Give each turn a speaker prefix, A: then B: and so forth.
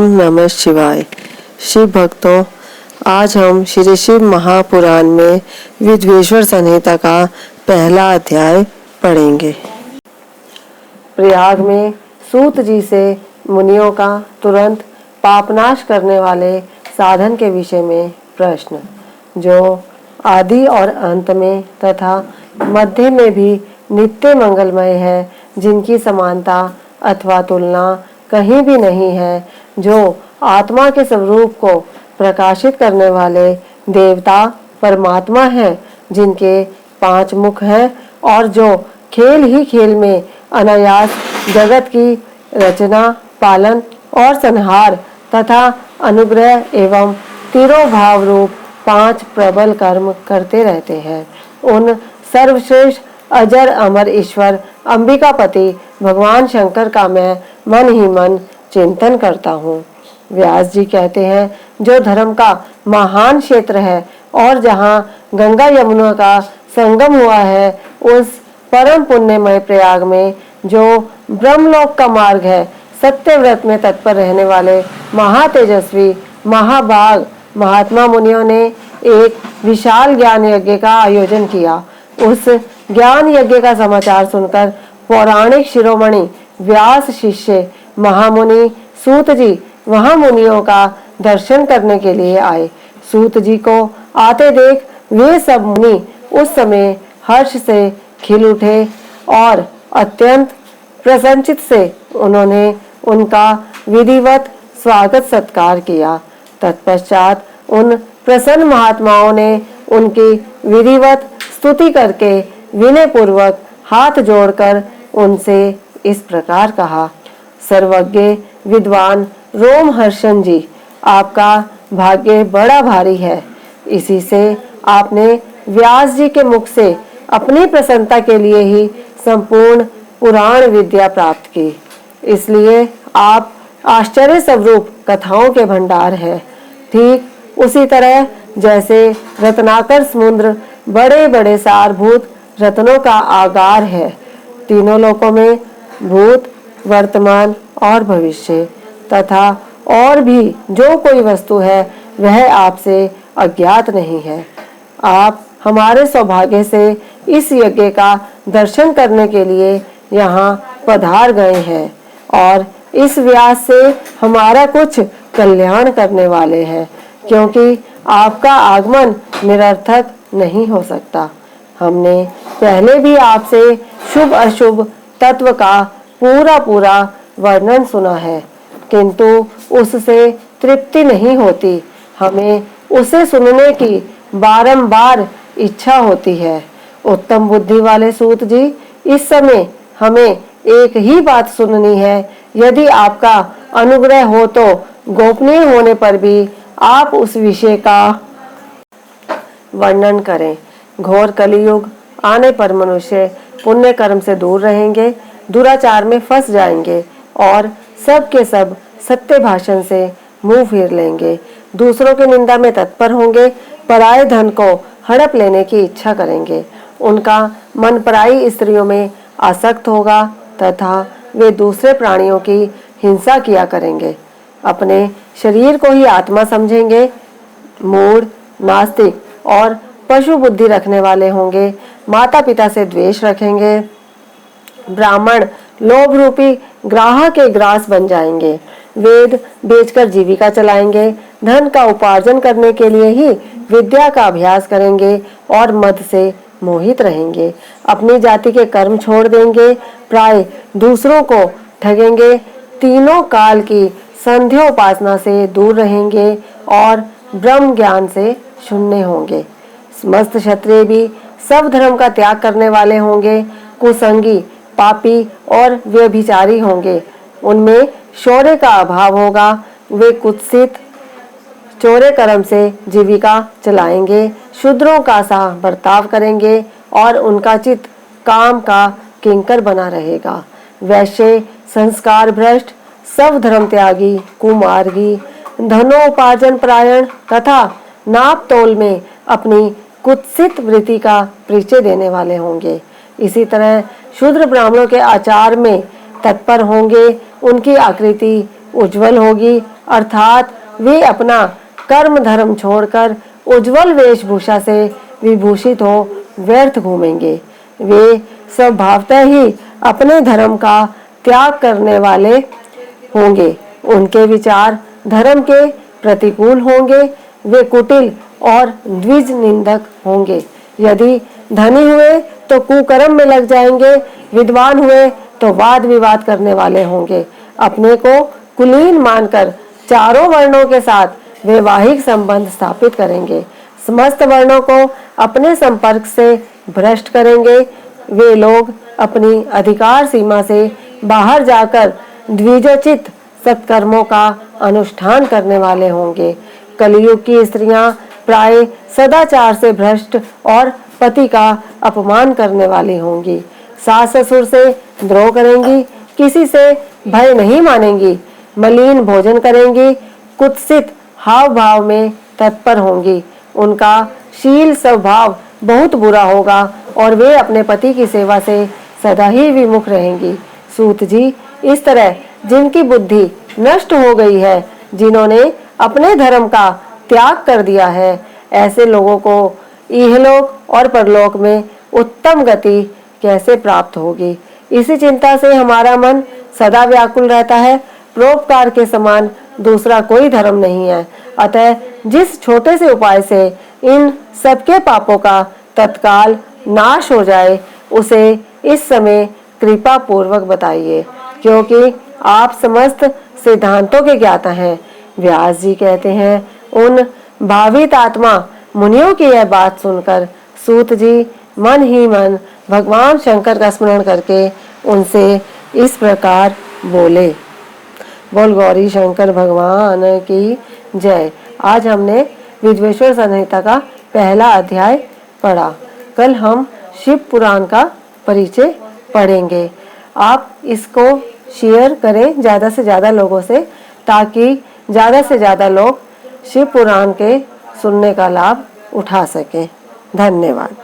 A: ओम नमः शिवाय। शिव भक्तों, आज हम श्री शिव महापुराण में विद्वेश्वर संहिता का पहला अध्याय पढ़ेंगे। प्रयाग में सूत जी से मुनियों का तुरंत पापनाश करने वाले साधन के विषय में प्रश्न, जो आदि और अंत में तथा मध्य में भी नित्य मंगलमय है, जिनकी समानता अथवा तुलना कहीं भी नहीं है, जो आत्मा के स्वरूप को प्रकाशित करने वाले देवता परमात्मा हैं, जिनके 5 मुख हैं और जो खेल ही खेल में अनायास जगत की रचना, पालन और संहार तथा अनुग्रह एवं तिरोभाव रूप 5 प्रबल कर्म करते रहते हैं। उन सर्वश्रेष्ठ अजर अमर ईश्वर अंबिकापति भगवान शंकर का मैं मन ही मन चिंतन करता हूँ। व्यास जी कहते हैं, जो धर्म का महान क्षेत्र है और जहाँ गंगा यमुना का संगम हुआ है, उस परम पुण्यमय प्रयाग में जो ब्रह्मलोक का मार्ग है, सत्य व्रत में तत्पर रहने वाले महातेजस्वी महाभाग महात्मा मुनियों ने एक विशाल ज्ञान यज्ञ का आयोजन किया। उस ज्ञान यज्ञ का समाचार सुनकर पौराणिक शिरोमणि व्यास शिष्य महामुनि सूत जी वहां मुनियों का दर्शन करने के लिए आए। सूत जी को आते देख वे सब मुनि उस समय हर्ष से खिल उठे और अत्यंत प्रसन्नचित से उन्होंने उनका विधिवत स्वागत सत्कार किया। तत्पश्चात उन प्रसन्न महात्माओं ने उनकी विधिवत स्तुति करके विनय पूर्वक हाथ जोड़कर उनसे इस प्रकार कहा, सर्वज्ञ विद्वान रोमहर्षण जी, आपका भाग्य बड़ा भारी है। इसी से आपने व्यास जी के मुख से अपनी प्रसन्नता के लिए ही संपूर्ण पुराण विद्या प्राप्त की, इसलिए आप आश्चर्य स्वरूप कथाओं के भंडार हैं। ठीक उसी तरह जैसे रत्नाकर समुद्र बड़े बड़े सारभूत रत्नों का आगार है, तीनों लोकों में भूत, वर्तमान और भविष्य तथा और भी जो कोई वस्तु है, वह आपसे अज्ञात नहीं है। आप हमारे सौभाग्य से इस यज्ञ का दर्शन करने के लिए यहाँ पधार गए हैं और इस व्यास से हमारा कुछ कल्याण करने वाले हैं, क्योंकि आपका आगमन निरर्थक नहीं हो सकता। हमने पहले भी आपसे शुभ अशुभ तत्व का पूरा वर्णन सुना है, किंतु उससे तृप्ति नहीं होती। हमें उसे सुनने की बारंबार इच्छा होती है। उत्तम बुद्धि वाले सूत जी, इस समय हमें एक ही बात सुननी है। यदि आपका अनुग्रह हो तो गोपनीय होने पर भी आप उस विषय का वर्णन करें। घोर कलियुग आने पर मनुष्य पुण्य कर्म से दूर रहेंगे, दुराचार में फंस जाएंगे और सब के सब सत्य भाषण से मुंह फेर लेंगे, दूसरों की निंदा में तत्पर होंगे, पराये धन को हड़प लेने की इच्छा करेंगे। उनका मन पराई स्त्रियों में आसक्त होगा तथा वे दूसरे प्राणियों की हिंसा किया करेंगे। अपने शरीर को ही आत्मा समझेंगे, मूढ़, नास्तिक और पशु बुद्धि रखने वाले होंगे, माता पिता से द्वेष रखेंगे, ब्राह्मण लोभ रूपी ग्राह के ग्रास बन जाएंगे, वेद बेचकर जीविका चलाएंगे, धन का उपार्जन करने के लिए ही विद्या का अभ्यास करेंगे और मद से मोहित रहेंगे, अपनी जाति के कर्म छोड़ देंगे, प्राय दूसरों को ठगेंगे, तीनों काल की संध्या उपासना से दूर रहेंगे और ब्रह्म ज्ञान से शून्य होंगे। समस्त क्षत्रिय भी सब धर्म का त्याग करने वाले होंगे, कुसंगी, पापी और व्यभिचारी होंगे। उनमें शौर्य का अभाव होगा, वे कुत्सित चोरे कर्म से जीविका चलाएंगे, शूद्रों का सा बर्ताव करेंगे और उनका चित्त काम का किंकर बना रहेगा। वैश्य, संस्कार भ्रष्ट, सब धर्म त्यागी, कुमार्गी, धनोपार्जन परायण तथा नाप तोल में अपनी कुत्सित वृत्ति का परिचय देने वाले होंगे। इसी तरह शूद्र ब्राह्मणों के आचार में तत्पर होंगे, उनकी आकृति उज्जवल होगी, अर्थात वे अपना कर्म धर्म छोड़कर उज्जवल वेशभूषा से विभूषित हो व्यर्थ घूमेंगे। वे स्वभावतः ही अपने धर्म का त्याग करने वाले होंगे। उनके विचार धर्म के प्रतिकूल होंगे। वे कुटिल और द्विज निंदक होंगे। यदि धनी हुए तो कुकर्म में लग जाएंगे, विद्वान हुए तो वाद विवाद करने वाले होंगे। अपने को कुलीन मानकर चारों वर्णों के साथ वैवाहिक संबंध स्थापित करेंगे। समस्त वर्णों को अपने संपर्क से भ्रष्ट करेंगे। वे लोग अपनी अधिकार सीमा से बाहर जाकर द्विजोचित सत्कर्मों का अनुष्ठान करने वाले होंगे। कलयुग की स्त्रियां प्राय सदाचार से भ्रष्ट और पति का अपमान करने वाली होंगी। सास ससुर से द्रोह करेंगी, किसी से भय नहीं मानेंगी, मलिन भोजन करेंगी, कुत्सित हाव भाव में तत्पर होंगी। उनका शील स्वभाव बहुत बुरा होगा और वे अपने पति की सेवा से सदा ही विमुख रहेंगी। सूत जी, इस तरह जिनकी बुद्धि नष्ट हो गई है, जिन्होंने अपने धर्म का त्याग कर दिया है, ऐसे लोगों को इहलोक और परलोक में उत्तम गति कैसे प्राप्त होगी। इसी चिंता से हमारा मन सदा व्याकुल रहता है। परोपकार के समान दूसरा कोई धर्म नहीं है। अतः जिस छोटे से उपाय से इन सबके पापों का तत्काल नाश हो जाए, उसे इस समय कृपा पूर्वक बताइए, क्योंकि आप समस्त सिद्धांतों के ज्ञाता हैं। व्यास जी कहते हैं, उन भावित आत्मा मुनियों की यह बात सुनकर सूत जी मन ही मन भगवान शंकर का स्मरण करके उनसे इस प्रकार बोले। बोल गौरी शंकर भगवान की जय। आज हमने विद्वेश्वर संहिता का पहला अध्याय पढ़ा। कल हम शिव पुराण का परिचय पढ़ेंगे। आप इसको शेयर करें ज़्यादा से ज़्यादा लोगों से, ताकि ज़्यादा से ज़्यादा लोग शिव पुराण के सुनने का लाभ उठा सकें। धन्यवाद।